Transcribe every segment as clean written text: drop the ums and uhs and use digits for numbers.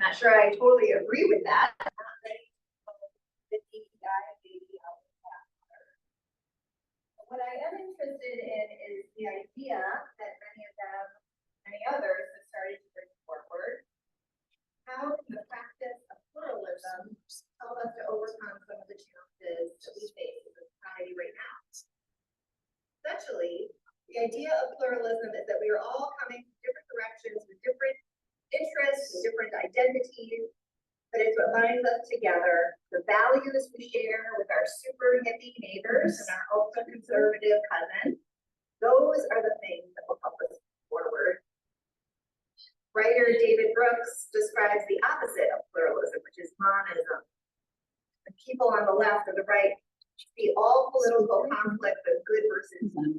Not sure I totally agree with that. I'm not ready to go the DEI baby out of that water. What I am interested in is the idea that many of them, many others have started to bring forward. How can the practice of pluralism help us to overcome some of the challenges that we face in society right now? Essentially, the idea of pluralism is that we are all coming from different directions with different interests and different identities, but it's what binds us together. The values we share with our super hippie neighbors and our ultra conservative cousins, those are the things that will help us forward. Writer David Brooks describes the opposite of pluralism, which is monism. The people on the left or the right see all political conflict as good versus evil.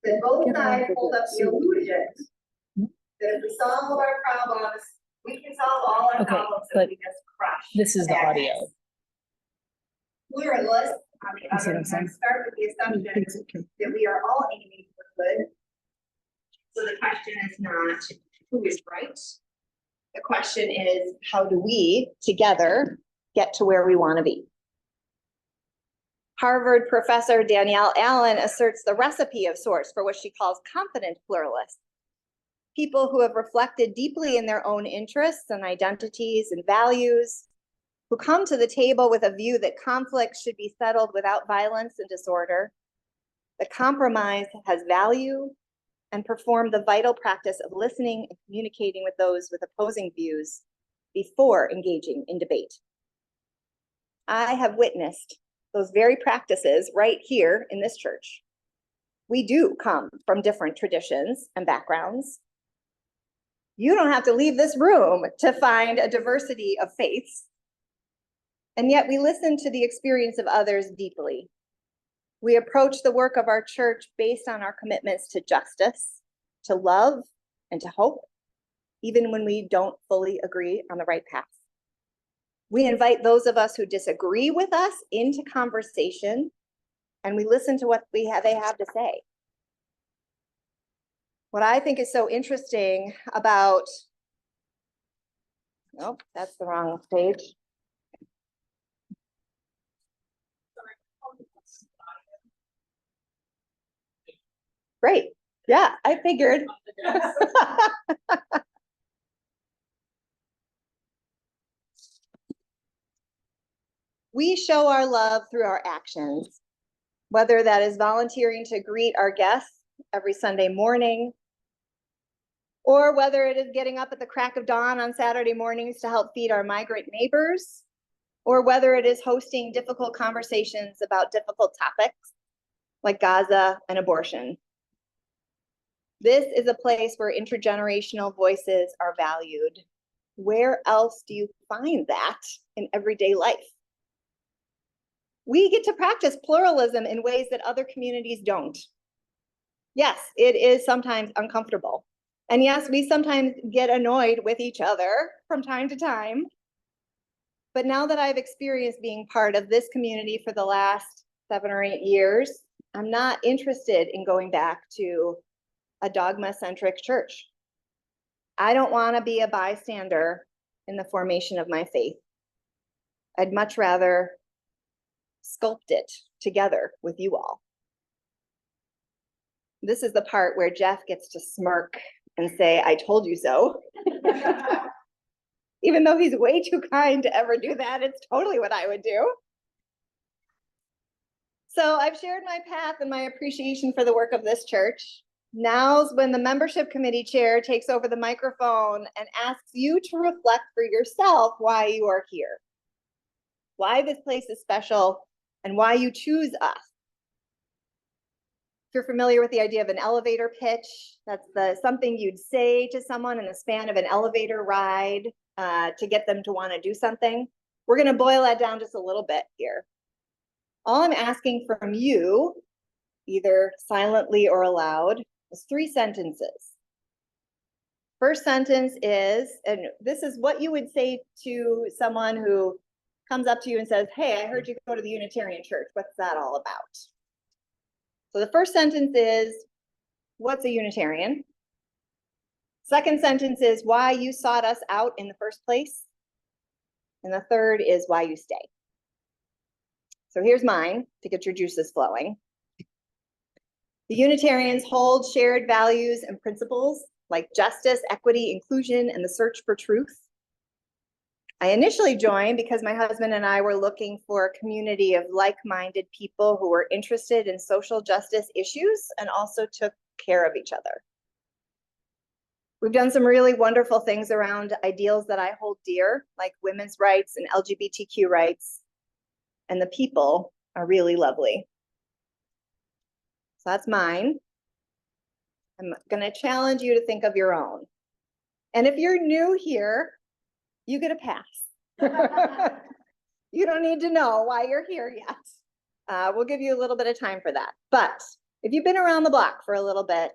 That both sides hold up the illusion that if we solve our problems, we can solve all our problems if we just crush. This is the audio. Pluralists, on the other hand, start with the assumption that we are all aiming for good. So the question is not who is right. The question is, how do we together get to where we want to be? Harvard professor Danielle Allen asserts the recipe of sorts for what she calls confident pluralists. People who have reflected deeply in their own interests and identities and values, who come to the table with a view that conflict should be settled without violence and disorder, that compromise has value, and perform the vital practice of listening and communicating with those with opposing views before engaging in debate. I have witnessed those very practices right here in this church. We do come from different traditions and backgrounds. You don't have to leave this room to find a diversity of faiths. And yet we listen to the experience of others deeply. We approach the work of our church based on our commitments to justice, to love, and to hope, even when we don't fully agree on the right path. We invite those of us who disagree with us into conversation, and we listen to what they have to say. What I think is so interesting about, nope, that's the wrong page. Great. Yeah, I figured. We show our love through our actions, whether that is volunteering to greet our guests every Sunday morning, or whether it is getting up at the crack of dawn on Saturday mornings to help feed our migrant neighbors, or whether it is hosting difficult conversations about difficult topics like Gaza and abortion. This is a place where intergenerational voices are valued. Where else do you find that in everyday life? We get to practice pluralism in ways that other communities don't. Yes, it is sometimes uncomfortable. And yes, we sometimes get annoyed with each other from time to time. But now that I've experienced being part of this community for the last 7 or 8 years, I'm not interested in going back to a dogma-centric church. I don't want to be a bystander in the formation of my faith. I'd much rather sculpt it together with you all. This is the part where Jeff gets to smirk and say, I told you so. Even though he's way too kind to ever do that, it's totally what I would do. So I've shared my path and my appreciation for the work of this church. Now's when the membership committee chair takes over the microphone and asks you to reflect for yourself why you are here, why this place is special, and why you choose us. If you're familiar with the idea of an elevator pitch, that's something you'd say to someone in the span of an elevator ride to get them to want to do something. We're going to boil that down just a little bit here. All I'm asking from you, either silently or aloud, is 3 sentences. First sentence is, and this is what you would say to someone who comes up to you and says, hey, I heard you go to the Unitarian Church. What's that all about? So the first sentence is, what's a Unitarian? Second sentence is why you sought us out in the first place. And the third is why you stay. So here's mine to get your juices flowing. The Unitarians hold shared values and principles like justice, equity, inclusion, and the search for truth. I initially joined because my husband and I were looking for a community of like-minded people who were interested in social justice issues and also took care of each other. We've done some really wonderful things around ideals that I hold dear, like women's rights and LGBTQ rights, and the people are really lovely. So that's mine. I'm going to challenge you to think of your own. And if you're new here, you get a pass. You don't need to know why you're here yet. We'll give you a little bit of time for that. But if you've been around the block for a little bit,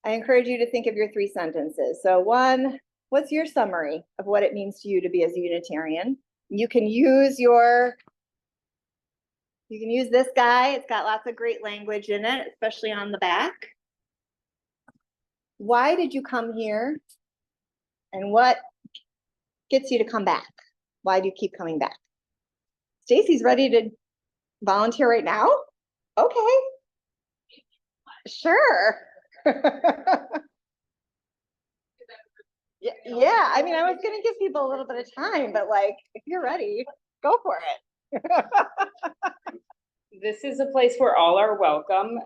I encourage you to think of your 3 sentences. So 1, what's your summary of what it means to you to be as a Unitarian? You can use this guy. It's got lots of great language in it, especially on the back. Why did you come here? And what gets you to come back? Why do you keep coming back? Stacy's ready to volunteer right now? Okay. Sure. Yeah, I mean, I was gonna give people a little bit of time, but like, if you're ready, go for it. This is a place where all are welcome.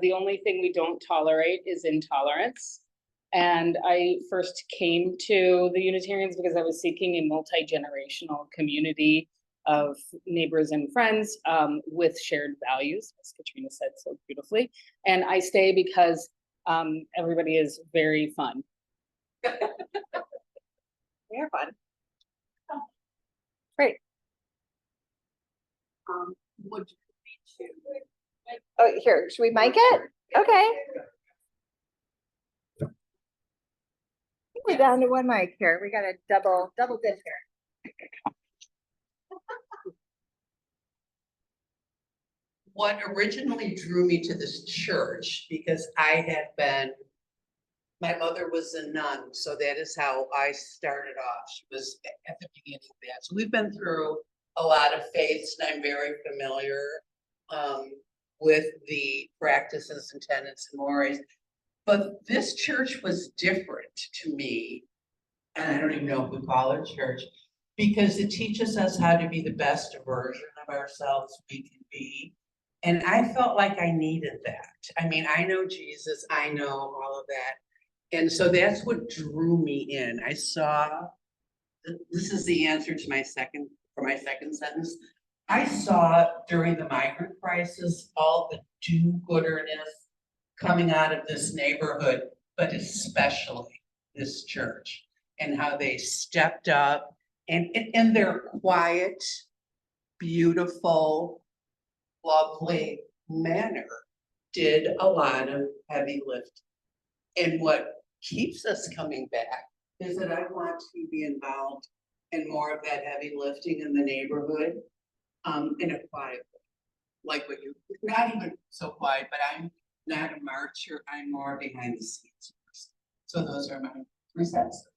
The only thing we don't tolerate is intolerance. And I first came to the Unitarians because I was seeking a multi-generational community of neighbors and friends with shared values, as Katrina said so beautifully. And I stay because everybody is very fun. We are fun. Great. Would you need to? Oh, here, should we mic it? Okay. I think we're down to 1 mic here. We got a double dip here. What originally drew me to this church, because my mother was a nun, so that is how I started off. She was at the beginning of that. So we've been through a lot of faiths, and I'm very familiar with the practices and tenets and mores. But this church was different to me, and I don't even know if we call it church, because it teaches us how to be the best version of ourselves we can be. And I felt like I needed that. I mean, I know Jesus, I know all of that. And so that's what drew me in. I saw, this is the answer to my second sentence. I saw during the migrant crisis, all the do-gooderness coming out of this neighborhood, but especially this church, and how they stepped up and in their quiet, beautiful, lovely manner did a lot of heavy lifting. And what keeps us coming back is that I want to be involved in more of that heavy lifting in the neighborhood, in a quiet way. Like what you, not even so quiet, but I'm not a marcher, I'm more behind the scenes person. So those are my 3 cents.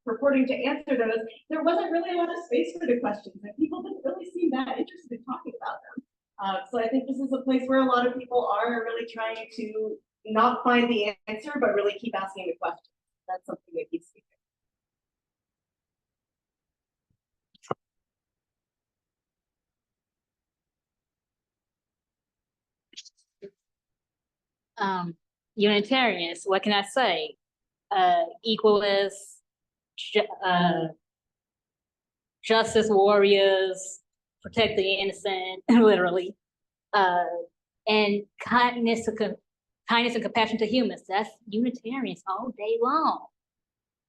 purporting to answer those, there wasn't really a lot of space for the questions, and people didn't really seem that interested in talking about them. So I think this is a place where a lot of people are really trying to not find the answer, but really keep asking the question. That's something that keeps me. Unitarians, what can I say? Equalists, justice warriors, protect the innocent, literally. And kindness and compassion to humans. That's Unitarians all day long.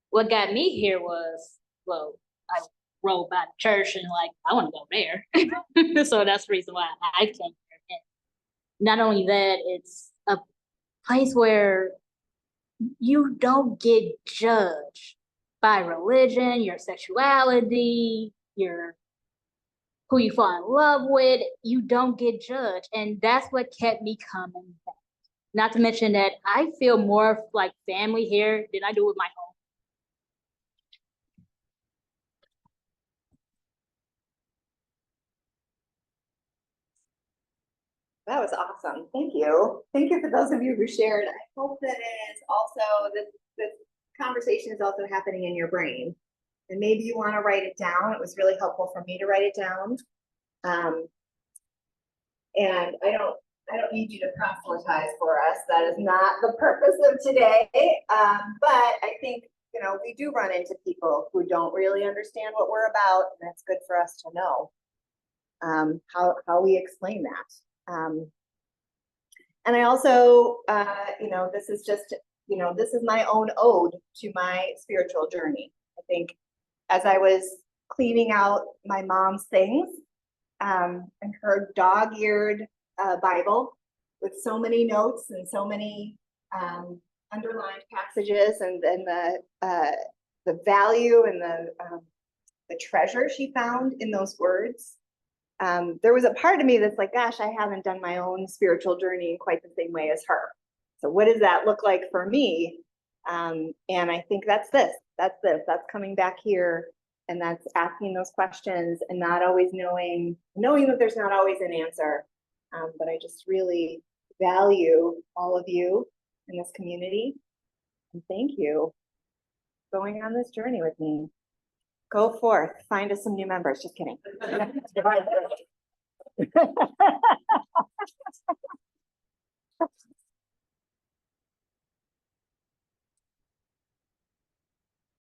What got me here was, well, I rode by the church and like, I want to go there. So that's the reason why I came here. And not only that, it's a place where you don't get judged by religion, your sexuality, your who you fall in love with. You don't get judged. And that's what kept me coming back. Not to mention that I feel more like family here than I do with my home. That was awesome. Thank you. Thank you for those of you who shared. I hope that it is also, this conversation is also happening in your brain. And maybe you want to write it down. It was really helpful for me to write it down. And I don't need you to proselytize for us. That is not the purpose of today. But I think, you know, we do run into people who don't really understand what we're about, and that's good for us to know how we explain that. And I also, you know, this is just, you know, this is my own ode to my spiritual journey. I think as I was cleaning out my mom's things, and her dog-eared Bible with so many notes and so many underlined passages, and then the value and the treasure she found in those words. There was a part of me that's like, gosh, I haven't done my own spiritual journey in quite the same way as her. So what does that look like for me? And I think that's coming back here, and that's asking those questions and not always knowing that there's not always an answer. But I just really value all of you in this community. And thank you for going on this journey with me. Go forth, find us some new members. Just kidding.